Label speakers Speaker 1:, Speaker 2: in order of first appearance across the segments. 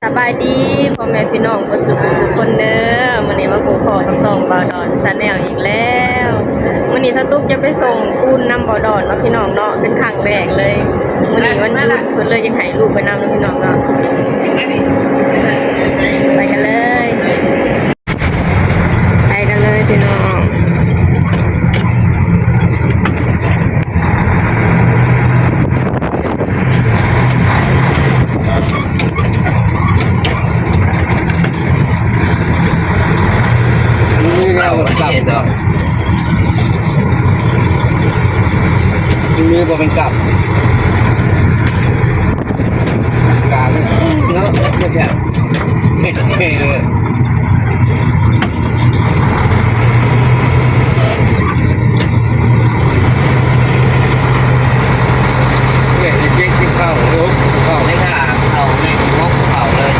Speaker 1: สบายดีพ่อแม่พี่น้องคนสุขคนเด้อวันนี้มาผูกคอกับส่งบ่าวดอนซาแนลอีกแล้ววันนี้สตุ๊กจะไปส่งปูนนำบ่าวดอนมาพี่น้องเนาะเป็นครั้งแรกเลยวันนี้วันหยุดเพิ่นเลยยังให้ลูกไปนำนะพี่น้องเนาะไปกันเลยพี่น้อง
Speaker 2: มือบ่เป็นกับกลางเนาะไม่ใช่เท่เลยเนี่ยเจ๊กินข้าวโอ้ข้าวในท่าเอาในงกข้าวเลย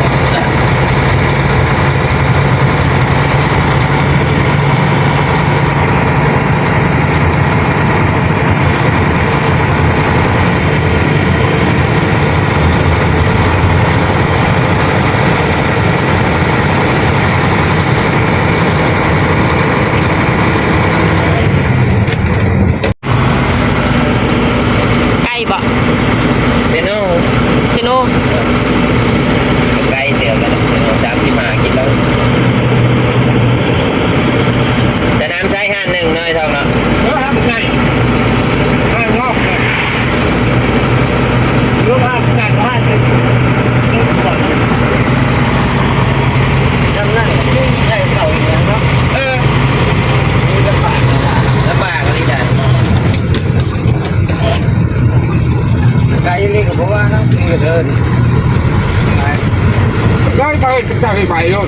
Speaker 2: ได้ไปเลย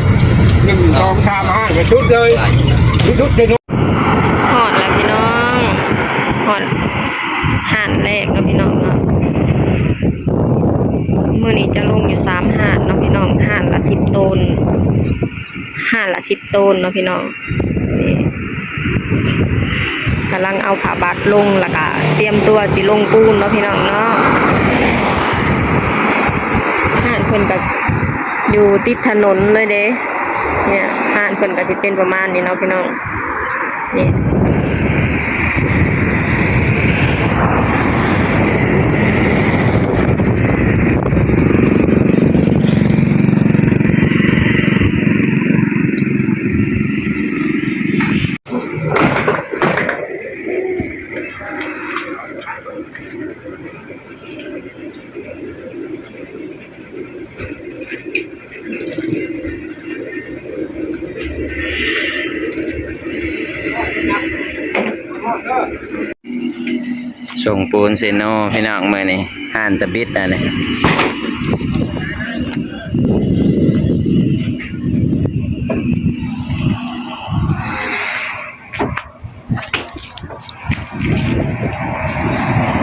Speaker 2: 1 2 3 5ชุดเลยชุดเจนุ
Speaker 1: หอดแล้วพี่น้องหอดห่านแรกเนาะพี่น้องเนาะมื้อนี้จะลงอยู่3ห่านเนาะพี่น้องห่านละ10 ต้นห่านละ10 ต้นเนาะพี่น้องนี่กำลังเอาผ้าบัดลงแล้วก็เตรียมตัวสิลงปูนเนาะพี่น้องเนาะห่านเพิ่นก็อยู่ติดถนนเลยเด้เนี่ยห่านเพิ่นก็สิเป็นประมาณนี้เนาะพี่น้องนี่
Speaker 3: ส่งปูนเซโนพี่น้องเมื่อนี่ห่านตะบิดอะไร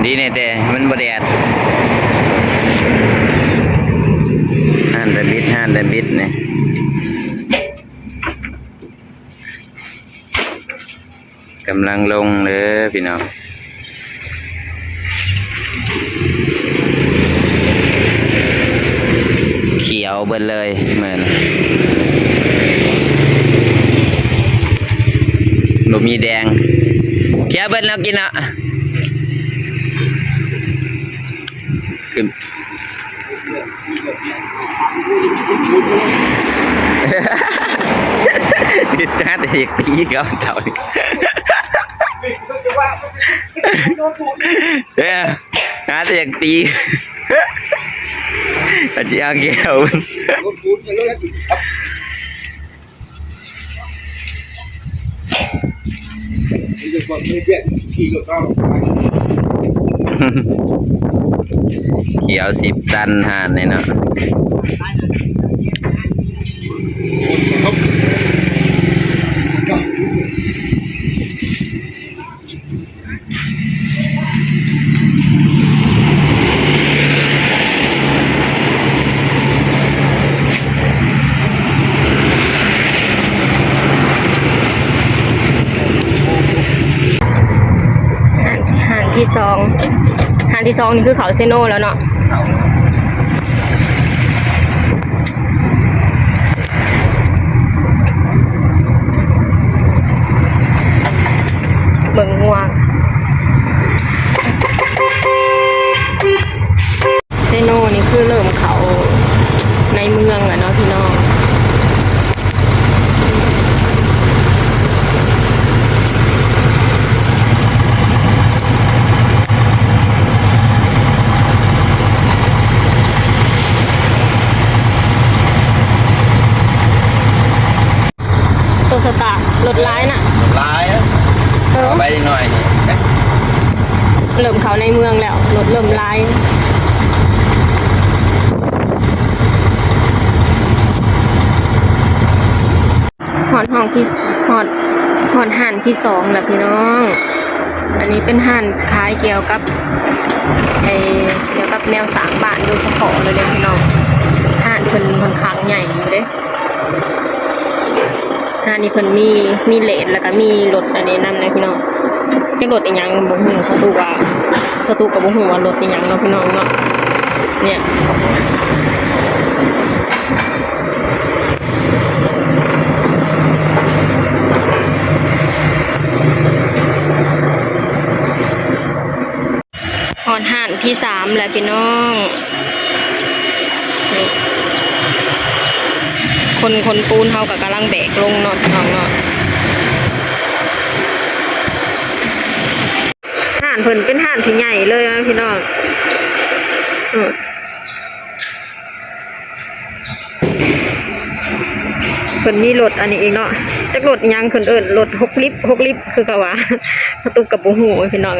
Speaker 3: ดีเนี่ยแต่มันบดแดดห่านตะบิดเนี่ยกำลังลงเลยพี่น้องเขียวเบิดเลยเหมือนบ่มีแดงเขียวเบิดแล้วกินอ่ะขึ้นติดหน้าแต่เด็กตีเขาเท่านี้เนี่ยหาแต่อยากตีอาจจะเอาเกี่ยวเขียว10 ตันห่านเลยเนาะ
Speaker 1: ที่2ห่านที่2นี่คือเขาเซโนแล้วเนาะ รถร้ายน่ะ
Speaker 3: หลาย
Speaker 1: เออ
Speaker 3: เอาไปอีกหน่อยนี่
Speaker 1: เริ่มเข้าในเมืองแล้วรถเริ่มร้ายหอดห้องที่หอดห่านที่2แล้วพี่น้องอันนี้เป็นห่านขายเกี่ยวกับเกี่ยวกับแนวสร้างบ้านโดยเฉพาะเลยเด้อพี่น้องห่านเพิ่นค่อนข้างใหญ่อยู่เด้ห่านนี่เพิ่นมีเลนแล้วก็มีรถอันนี้นำเลยพี่น้องจักรถอีหยังบ่ฮู้สตูก็บ่ฮู้ว่ารถอีหยังเนาะพี่น้องเนาะเนี่ยหอดห่านที่3แล้วพี่น้องนี่คนปูนเฮาก็กำลังแบกลงเนาะพี่น้องเนาะห่านเพิ่นเป็นห่านที่ใหญ่เลยนะพี่น้องเพิ่นมีรถอันนี้เองเนาะจักรถอีหยังเพิ่นเอิ้นรถ6 ลิฟต์คือก็ว่าประตูกับบ่ฮู้พี่น้อง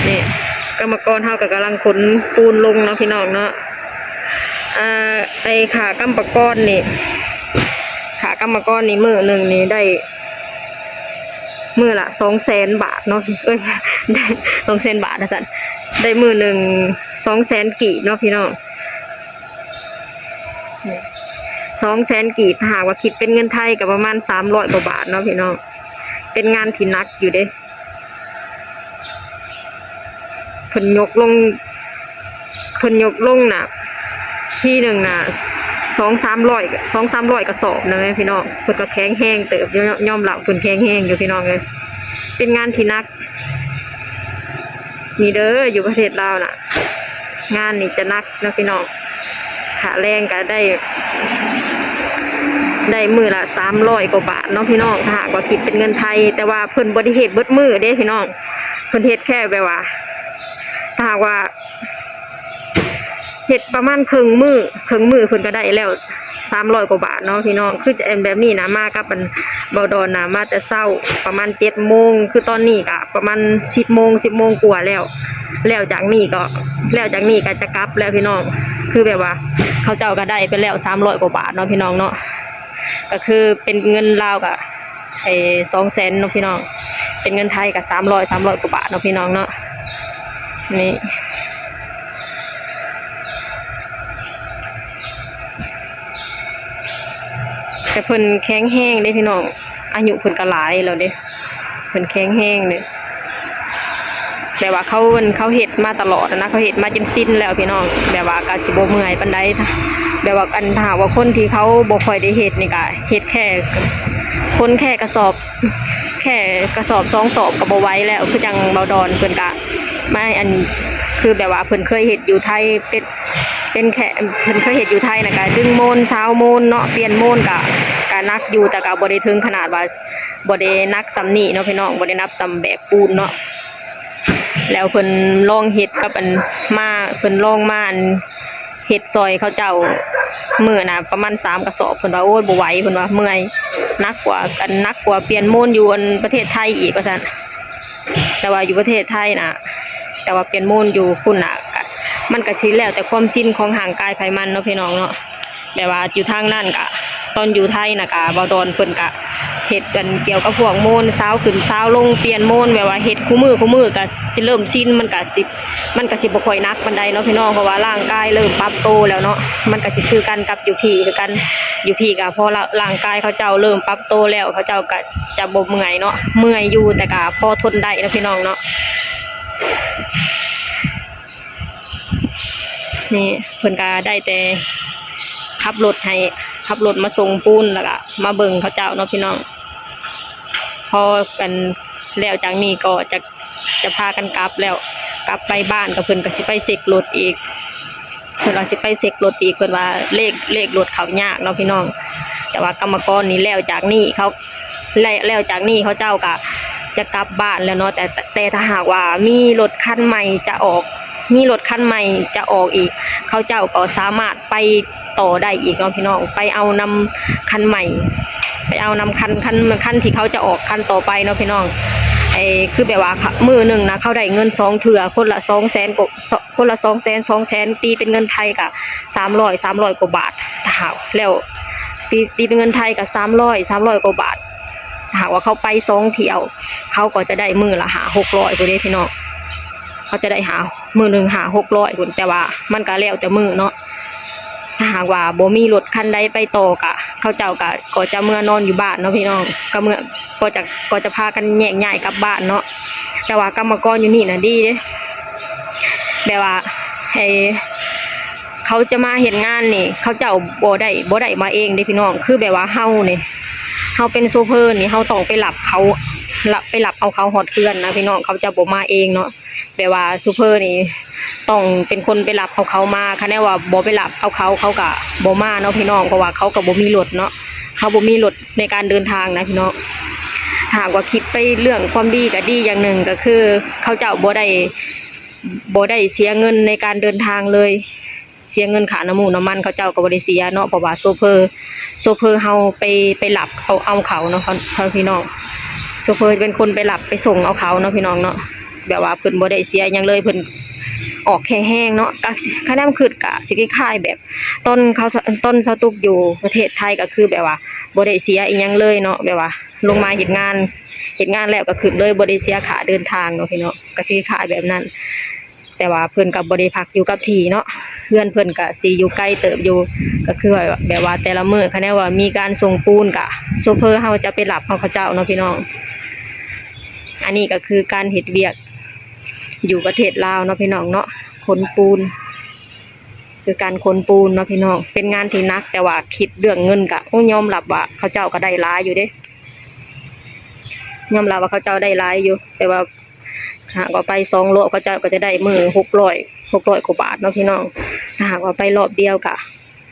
Speaker 1: นี่กรรมกรเฮาก็กำลังขนปูนลงเนาะพี่น้องเนาะไอ้ขากรรมกรนี่มื้อหนึ่งนี่ได้มื้อละ200,000 บาทเนาะได้200,000 บาทนะจ๊ะได้มื้อหนึ่ง200,000 กีบเนาะพี่น้อง200,000 กีบหากว่าคิดเป็นเงินไทยก็ประมาณ300 กว่าบาทเนาะพี่น้องเป็นงานที่หนักอยู่เด้เพิ่นยกลงน่ะที่หนึ่งน่ะ200-300กระสอบนะแม่พี่น้องเพิ่นก็แข็งแห้งเติบยอมรับเพิ่นแข็งแห้งอยู่พี่น้องเลยเป็นงานที่หนักนี่เด้ออยู่ประเทศลาวน่ะงานนี่จะหนักนะพี่น้องค่าแรงก็ได้มื้อละ300 กว่าบาทเนาะพี่น้องถ้าหากว่าคิดเป็นเงินไทยแต่ว่าเพิ่นบ่ได้เฮ็ดเบิดมื้อเด้พี่น้องเพิ่นเฮ็ดแค่แบบว่าถ้าหากว่าเฮ็ดประมาณครึ่งมื้อเพิ่นก็ได้แล้ว300 กว่าบาทเนาะพี่น้องคือจะแบบนี้นะมากับมันเบาดอนนะมาแต่เช้าประมาณ7 โมงคือตอนนี้ก็ประมาณ10 โมงกว่าแล้วจากนี้ก็จะกลับแล้วพี่น้องคือแบบว่าเขาเจ้าก็ได้ไปแล้ว300 กว่าบาทเนาะพี่น้องเนาะก็คือเป็นเงินลาวก็200,000เนาะพี่น้องเป็นเงินไทยก็300 กว่าบาทเนาะพี่น้องเนาะนี่แต่เพิ่นแข็งแห้งเด้พี่น้องอายุเพิ่นก็หลายแล้วเด้เพิ่นแข็งแห้งเลยแต่ว่าเขาเฮ็ดมาตลอดนะเขาเฮ็ดมาจนสิ้นแล้วพี่น้องแบบว่าก็สิบ่เมื่อยปานใดแบบว่าอันถ้าว่าคนที่เขาบ่ค่อยได้เฮ็ดนี่ก็เฮ็ดแค่คนแค่กระสอบ2 สอบก็บ่ไหวแล้วคือจังเบาดอนเพิ่นก็ไม่อันคือแบบว่าเพิ่นเคยเฮ็ดอยู่ไทยเป็นแค่เพิ่นเคยเฮ็ดอยู่ไทยน่ะก็ดึงโมนเช้าโมนเนาะเปลี่ยนโมนก็นักอยู่แต่ก็บ่ได้ถึงขนาดว่าบ่ได้นักสำนี้เนาะพี่น้องบ่ได้นับสำแบบปูนเนาะแล้วเพิ่นลองเฮ็ดกับอันมาเพิ่นลองมาอันเฮ็ดซอยเขาเจ้ามื้อน่ะประมาณ3 กระสอบเพิ่นว่าโอ้ยบ่ไหวเพิ่นว่าเมื่อยหนักกว่าเปลี่ยนโมนอยู่อันประเทศไทยอีกว่าซั่นแต่ว่าอยู่ประเทศไทยน่ะแต่ว่าเปลี่ยนโมนอยู่พุ่นน่ะมันก็สิแล้วแต่ความชินของร่างกายไขมันเนาะพี่น้องเนาะแบบว่าอยู่ทางนั้นก็ตอนอยู่ไทยน่ะก็บ่ดอนเพิ่นก็เฮ็ดกันเกี่ยวกับพวกโมนเช้าขึ้นเช้าลงเปลี่ยนโมนแบบว่าเฮ็ดคู่มือก็สิเริ่มชินมันก็สิบ่ค่อยหนักปานใดเนาะพี่น้องเพราะว่าร่างกายเริ่มปรับโตแล้วเนาะมันก็สิคือกันกับอยู่พี่คือกันอยู่พี่ก็พอร่างกายเขาเจ้าเริ่มปรับโตแล้วเขาเจ้าก็จะบ่เมื่อยเนาะเมื่อยอยู่แต่ก็พอทนได้เนาะพี่น้องเนาะนี่เพิ่นก็ได้แต่ขับรถมาส่งปูนแล้วก็มาเบิ่งเขาเจ้าเนาะพี่น้องพอกันแล้วจากนี้ก็จะพากันกลับไปบ้านกับเพิ่นก็สิไปเซ็กรถอีกเพิ่นว่าสิไปเซ็กรถอีกเพิ่นว่าเลขรถเขายากเนาะพี่น้องแต่ว่ากรรมกรนี่แล้วจากนี้เขาเจ้าก็จะกลับบ้านแล้วเนาะแต่ถ้าหากว่ามีรถคันใหม่จะออกอีกเขาเจ้าก็สามารถไปต่อได้อีกเนาะพี่น้องไปเอานำคันใหม่ ไปเอานำคันที่เขาจะออกคันต่อไปเนาะพี่น้องคือแบบว่ามือหนึ่งนะเขาได้เงิน2เถื่อคนละ200,000กว่าคนละ200,000ตีเป็นเงินไทยกับ300กว่าบาทถ้าหากแล้วตีเป็นเงินไทยกับ300กว่าบาทถ้าหากว่าเขาไป2เที่ยวเขาก็จะได้มือละ600พุ่นเด้พี่น้องเขาจะได้มือหนึ่ง600พุ่นแต่ว่ามันก็แล้วแต่มือเนาะถ้าหากว่าบ่มีรถคันใดไปต่อกะเขาเจ้าก็จะเมื่อนอนอยู่บ้านเนาะพี่น้องก็จะพากันแยกย้ายกลับบ้านเนาะแต่ว่ากรรมกรอยู่นี่น่ะดีเด้แบบว่าเขาจะมาเห็นงานนี่เขาเจ้าบ่ได้มาเองเด้พี่น้องคือแบบว่าเฮาเป็นโซเฟอร์นี่เฮาต้องไปรับเอาเขาฮอดเรือนนะพี่น้องเขาจะบ่มาเองเนาะแบบว่าซูเปอร์นี่ต้องเป็นคนไปรับเขามาคะแนนว่าบ่ไปรับเอาเขาก็บ่มาเนาะพี่น้องเพราะว่าเขาก็บ่มีรถเนาะเขาบ่มีรถในการเดินทางนะพี่น้องหากว่าคิดไปเรื่องความดีก็ดีอย่างหนึ่งก็คือเขาเจ้าบ่ได้เสียเงินในการเดินทางเลยเสียเงินค่าน้ำมันเขาเจ้าก็บ่ได้เสียเนาะเพราะว่าโซเฟอร์เฮาไปรับเอาเขาเนาะพี่น้องโซเฟอร์เป็นคนไปรับไปส่งเอาเขาเนาะพี่น้องเนาะแบบว่าเพิ่นบ่ได้เสียหยังเลยเพิ่นออกแค่แห้งเนาะคะแนนคือกะสิคล้ายๆแบบต้นสตุกอยู่ประเทศไทยก็คือแบบว่าบ่ได้เสียอีหยังเลยเนาะแบบว่าลงมาเฮ็ดงานแล้วก็ขึ้นเลยบ่ได้เสียค่าเดินทางเนาะพี่เนาะก็สิคล้ายแบบนั้นแต่ว่าเพิ่นก็บ่ได้พักอยู่กับที่เนาะเพื่อนเพิ่นก็สิอยู่ไกลเติบอยู่ก็คือแบบว่าแต่ละมื้อคะแนนว่ามีการส่งปูนกะโซเฟอร์เฮาจะไปรับเขาเจ้าเนาะพี่น้องอันนี้ก็คือการเฮ็ดเวียกอยู่ประเทศลาวเนาะพี่น้องเนาะขนปูนคือการขนปูนเนาะพี่น้องเป็นงานที่หนักแต่ว่าคิดเรื่องเงินกะยอมรับว่าเขาเจ้าก็ได้หลายอยู่เด้ยอมรับว่าเขาเจ้าได้หลายอยู่แต่ว่าหากว่าไป2 รอบเขาเจ้าก็จะได้มือ600กว่าบาทเนาะพี่น้องถ้าหากว่าไปรอบเดียวก็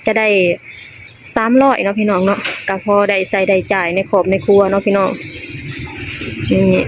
Speaker 1: จะได้300เนาะพี่น้องเนาะก็พอได้ใส่ได้จ่ายในครอบในครัวเนาะพี่น้องนี่